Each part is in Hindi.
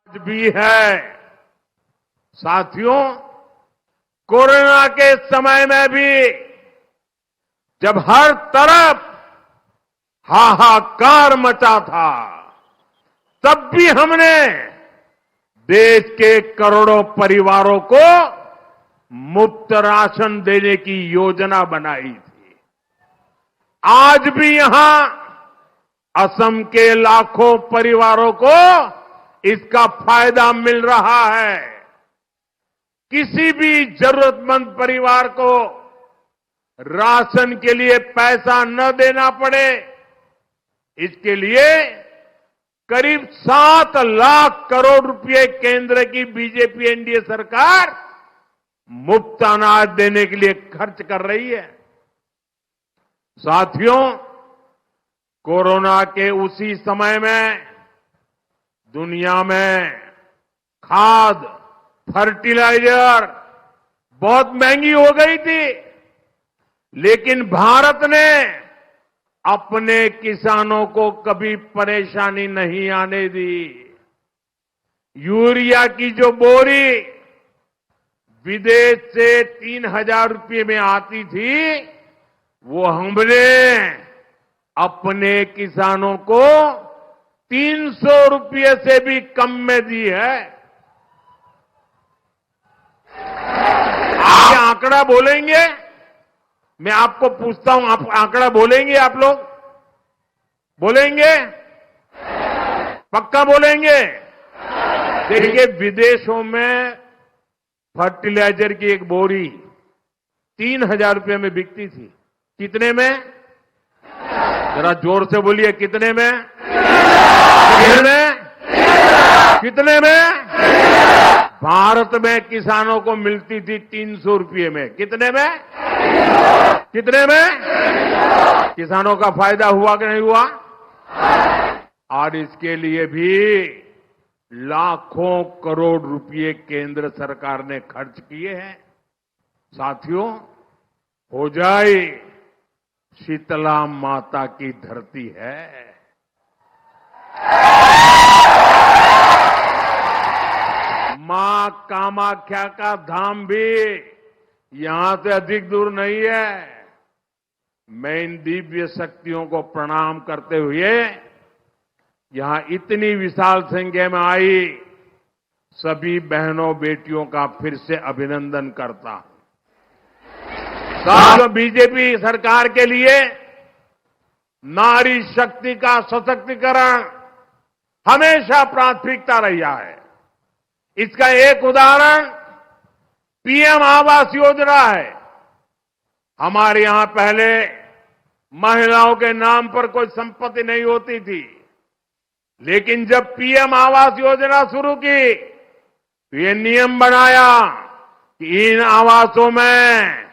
भी है। साथियों, कोरोना के समय में भी जब हर तरफ हाहाकार मचा था, तब भी हमने देश के करोड़ों परिवारों को मुफ्त राशन देने की योजना बनाई थी। आज भी यहां असम के लाखों परिवारों को इसका फायदा मिल रहा है। किसी भी जरूरतमंद परिवार को राशन के लिए पैसा न देना पड़े, इसके लिए करीब 7 लाख करोड़ रुपए केंद्र की बीजेपी एनडीए सरकार मुफ्त अनाज देने के लिए खर्च कर रही है। साथियों, कोरोना के उसी समय में दुनिया में खाद, फर्टिलाइजर बहुत महंगी हो गई थी, लेकिन भारत ने अपने किसानों को कभी परेशानी नहीं आने दी। यूरिया की जो बोरी विदेश से 3,000 रुपये में आती थी, वो हमने अपने किसानों को 300 रुपये से भी कम में दी है। आप ये आंकड़ा बोलेंगे? मैं आपको पूछता हूं, आप आंकड़ा बोलेंगे? आप लोग बोलेंगे? पक्का बोलेंगे? देखिए, विदेशों में फर्टिलाइजर की एक बोरी 3,000 रुपये में बिकती थी। कितने में? जरा जोर से बोलिए, कितने में? कितने में? कितने में? भारत में किसानों को मिलती थी 300 रुपये में। कितने में? कितने में? किसानों का फायदा हुआ कि नहीं हुआ? और इसके लिए भी लाखों करोड़ रुपए केंद्र सरकार ने खर्च किए हैं। साथियों, हो जाए शीतला माता की धरती है। मां कामाख्या का धाम भी यहां से अधिक दूर नहीं है। मैं इन दिव्य शक्तियों को प्रणाम करते हुए यहां इतनी विशाल संख्या में आई सभी बहनों बेटियों का फिर से अभिनंदन करता हूं। साथियों, बीजेपी सरकार के लिए नारी शक्ति का सशक्तिकरण हमेशा प्राथमिकता रहा है। इसका एक उदाहरण पीएम आवास योजना है। हमारे यहां पहले महिलाओं के नाम पर कोई संपत्ति नहीं होती थी, लेकिन जब पीएम आवास योजना शुरू की तो ये नियम बनाया कि इन आवासों में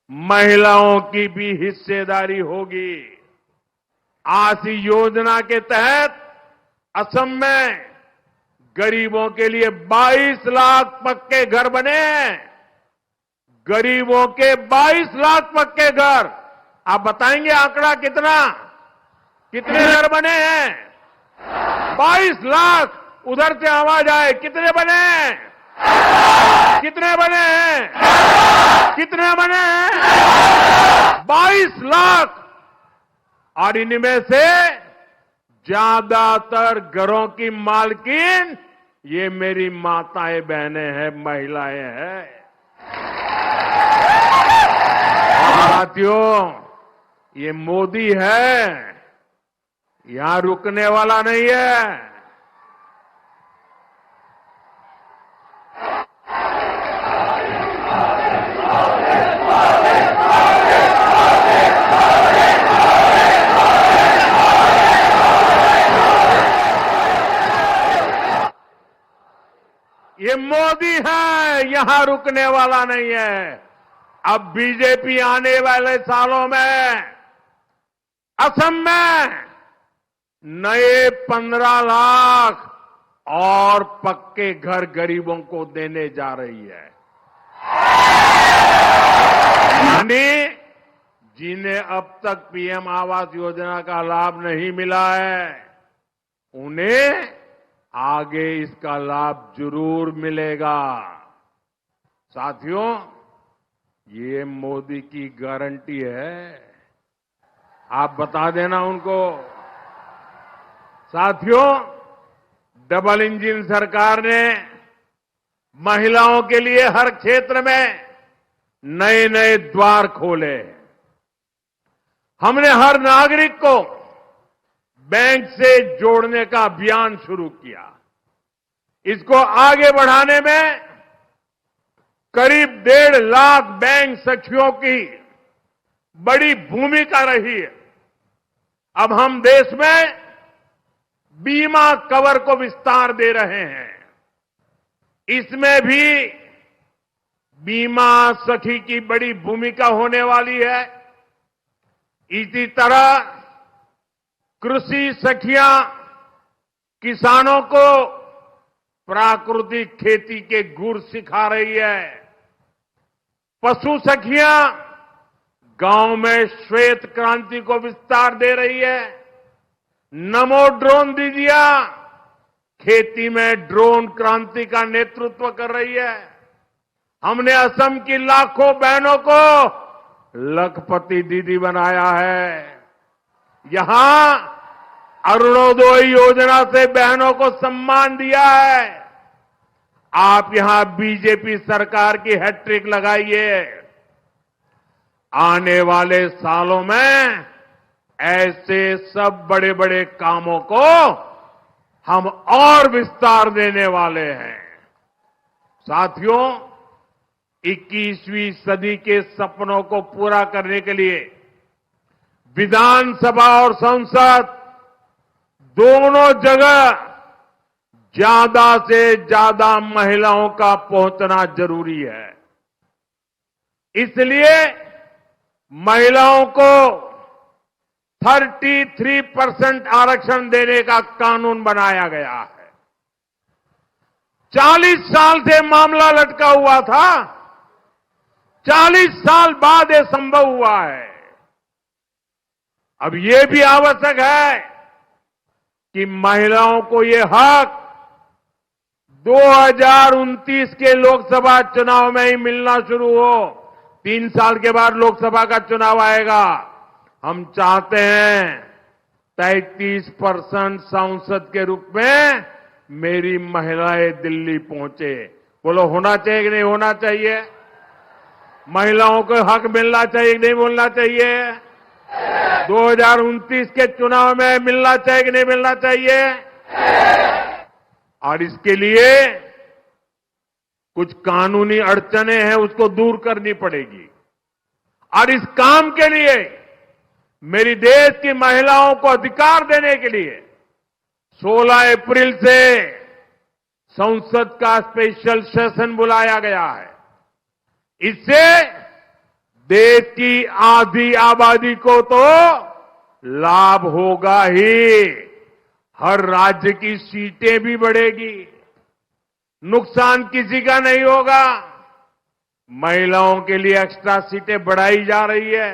महिलाओं की भी हिस्सेदारी होगी। आज योजना के तहत असम में गरीबों के लिए 22 लाख पक्के घर बने हैं। गरीबों के 22 लाख पक्के घर। आप बताएंगे आंकड़ा कितना? कितने घर बने हैं? 22 लाख। उधर से आवाज आए, कितने बने हैं? कितने बने हैं? कितने बने हैं? 22 लाख। और इनमें से ज्यादातर घरों की मालकिन ये मेरी माताएं बहनें हैं, महिलाएं हैं। साथियों, ये मोदी है, यहां रुकने वाला नहीं है। ये मोदी है, यहां रुकने वाला नहीं है। अब बीजेपी आने वाले सालों में असम में नए 15 लाख और पक्के घर गरीबों को देने जा रही है। यानी जिन्हें अब तक पीएम आवास योजना का लाभ नहीं मिला है, उन्हें आगे इसका लाभ जरूर मिलेगा। साथियों, ये मोदी की गारंटी है, आप बता देना उनको। साथियों, डबल इंजन सरकार ने महिलाओं के लिए हर क्षेत्र में नए नए द्वार खोले। हमने हर नागरिक को बैंक से जोड़ने का अभियान शुरू किया। इसको आगे बढ़ाने में करीब 1.5 लाख बैंक सखियों की बड़ी भूमिका रही है। अब हम देश में बीमा कवर को विस्तार दे रहे हैं। इसमें भी बीमा सखी की बड़ी भूमिका होने वाली है। इसी तरह कृषि सखियां किसानों को प्राकृतिक खेती के गुर सिखा रही है। पशु सखियां गांव में श्वेत क्रांति को विस्तार दे रही है। नमो ड्रोन दीदियां खेती में ड्रोन क्रांति का नेतृत्व कर रही है। हमने असम की लाखों बहनों को लखपति दीदी बनाया है। यहां अरुणोदय योजना से बहनों को सम्मान दिया है। आप यहां बीजेपी सरकार की हैट्रिक लगाइए। आने वाले सालों में ऐसे सब बड़े बड़े कामों को हम और विस्तार देने वाले हैं। साथियों, 21वीं सदी के सपनों को पूरा करने के लिए विधानसभा और संसद दोनों जगह ज्यादा से ज्यादा महिलाओं का पहुंचना जरूरी है। इसलिए महिलाओं को 33% आरक्षण देने का कानून बनाया गया है। 40 साल से मामला लटका हुआ था, 40 साल बाद ये संभव हुआ है। अब ये भी आवश्यक है कि महिलाओं को ये हक 2029 के लोकसभा चुनाव में ही मिलना शुरू हो। 3 साल के बाद लोकसभा का चुनाव आएगा। हम चाहते हैं 33% सांसद के रूप में मेरी महिलाएं दिल्ली पहुंचे। बोलो, होना चाहिए कि नहीं होना चाहिए? महिलाओं को हक मिलना चाहिए कि नहीं मिलना चाहिए? 2029 के चुनाव में मिलना चाहिए कि नहीं मिलना चाहिए? और इसके लिए कुछ कानूनी अड़चनें हैं, उसको दूर करनी पड़ेगी। और इस काम के लिए मेरी देश की महिलाओं को अधिकार देने के लिए 16 अप्रैल से संसद का स्पेशल सेशन बुलाया गया है। इससे देश की आधी आबादी को तो लाभ होगा ही, हर राज्य की सीटें भी बढ़ेगी, नुकसान किसी का नहीं होगा। महिलाओं के लिए एक्स्ट्रा सीटें बढ़ाई जा रही है।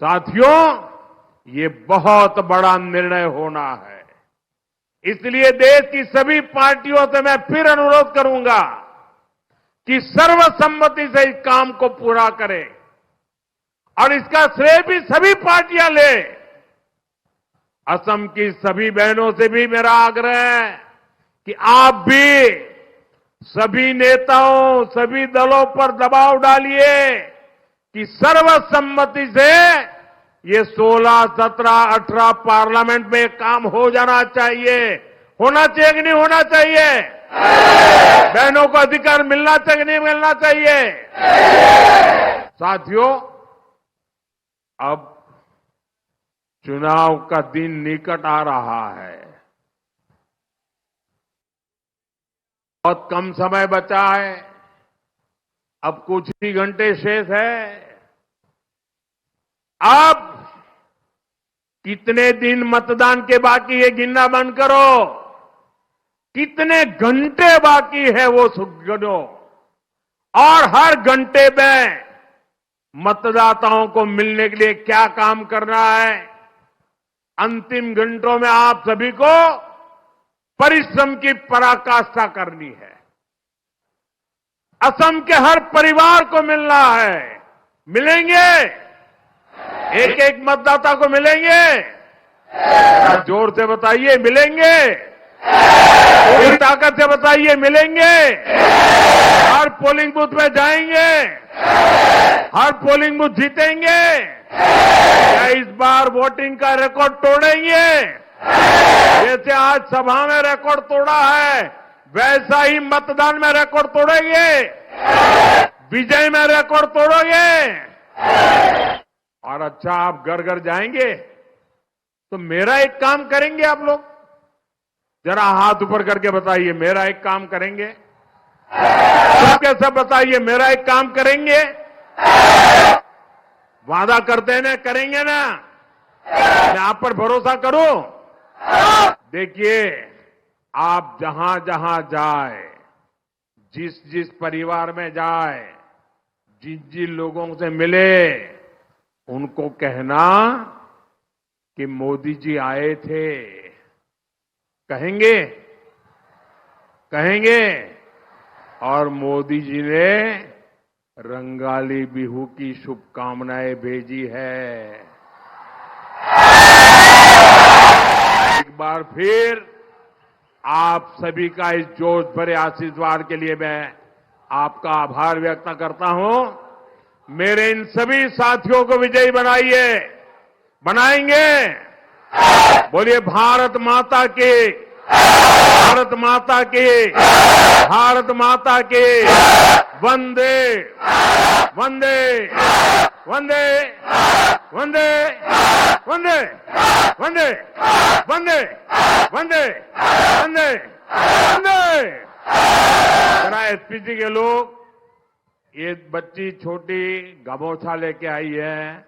साथियों, ये बहुत बड़ा निर्णय होना है। इसलिए देश की सभी पार्टियों से मैं फिर अनुरोध करूंगा कि सर्वसम्मति से इस काम को पूरा करें और इसका श्रेय भी सभी पार्टियां ले। असम की सभी बहनों से भी मेरा आग्रह है कि आप भी सभी नेताओं, सभी दलों पर दबाव डालिए कि सर्वसम्मति से ये 16, 17, 18 पार्लियामेंट में काम हो जाना चाहिए। होना चाहिए कि नहीं होना चाहिए? बहनों को अधिकार मिलना चाहिए कि नहीं मिलना चाहिए? साथियों, अब चुनाव का दिन निकट आ रहा है। बहुत कम समय बचा है, अब कुछ ही घंटे शेष है। अब कितने दिन मतदान के बाकी है गिनना बंद करो, कितने घंटे बाकी है वो गिनो, और हर घंटे में मतदाताओं को मिलने के लिए क्या काम करना है। अंतिम घंटों में आप सभी को परिश्रम की पराकाष्ठा करनी है। असम के हर परिवार को मिलना है। मिलेंगे, एक एक मतदाता को मिलेंगे। जोर से बताइए, मिलेंगे। पूरी ताकत से बताइए, मिलेंगे। हर पोलिंग बूथ में जाएंगे, हर पोलिंग बूथ जीतेंगे। क्या इस बार वोटिंग का रिकॉर्ड तोड़ेंगे? जैसे आज सभा में रिकॉर्ड तोड़ा है, वैसा ही मतदान में रिकॉर्ड तोड़ेंगे, विजय में रिकॉर्ड तोड़ोगे। और अच्छा, आप घर घर जाएंगे तो मेरा एक काम करेंगे आप लोग? जरा हाथ ऊपर करके बताइए, मेरा एक काम करेंगे? सबके सब बताइए, मेरा एक काम करेंगे? वादा करते हैं ना, करेंगे ना? मैं आप पर भरोसा करूं? देखिए, आप जहां जहां जाए, जिस जिस परिवार में जाए, जिन जिन लोगों से मिले, उनको कहना कि मोदी जी आए थे। कहेंगे? कहेंगे? और मोदी जी ने रंगाली बिहू की शुभकामनाएं भेजी है। एक बार फिर आप सभी का इस जोश भरे आशीर्वाद के लिए मैं आपका आभार व्यक्त करता हूं। मेरे इन सभी साथियों को विजयी बनाइए, बनाएंगे। बोलिए भारत माता की, भारत माता की, भारत माता की। वंदे वंदे वंदे वंदे वंदे वंदे वंदे वंदे वंदे वंदे। जरा एसपीजी के लोग, ये बच्ची छोटी गमोछा लेके आई है,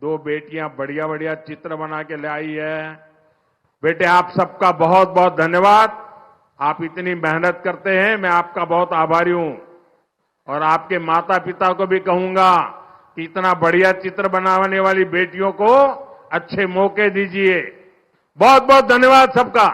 2 बेटियां बढ़िया बढ़िया चित्र बना के ले आई है। बेटे, आप सबका बहुत बहुत धन्यवाद। आप इतनी मेहनत करते हैं, मैं आपका बहुत आभारी हूं। और आपके माता पिता को भी कहूंगा कि इतना बढ़िया चित्र बनाने वाली बेटियों को अच्छे मौके दीजिए। बहुत बहुत धन्यवाद सबका।